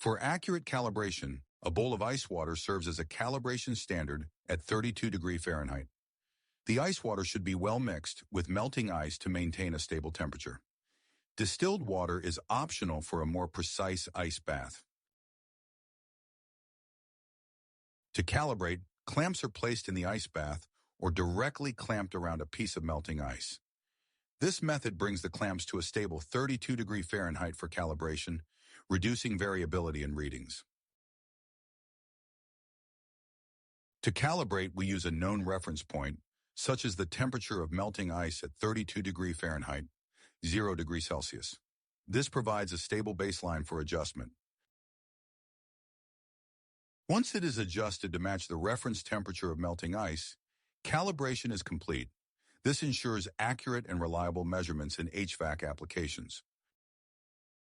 For accurate calibration, a bowl of ice water serves as a calibration standard at 32°F. The ice water should be well mixed with melting ice to maintain a stable temperature. Distilled water is optional for a more precise ice bath. To calibrate, clamps are placed in the ice bath or directly clamped around a piece of melting ice. This method brings the clamps to a stable 32°F for calibration, reducing variability in readings. To calibrate, we use a known reference point, such as the temperature of melting ice at 32°F, 0°C. This provides a stable baseline for adjustment. Once it is adjusted to match the reference temperature of melting ice, calibration is complete. This ensures accurate and reliable measurements in HVAC applications.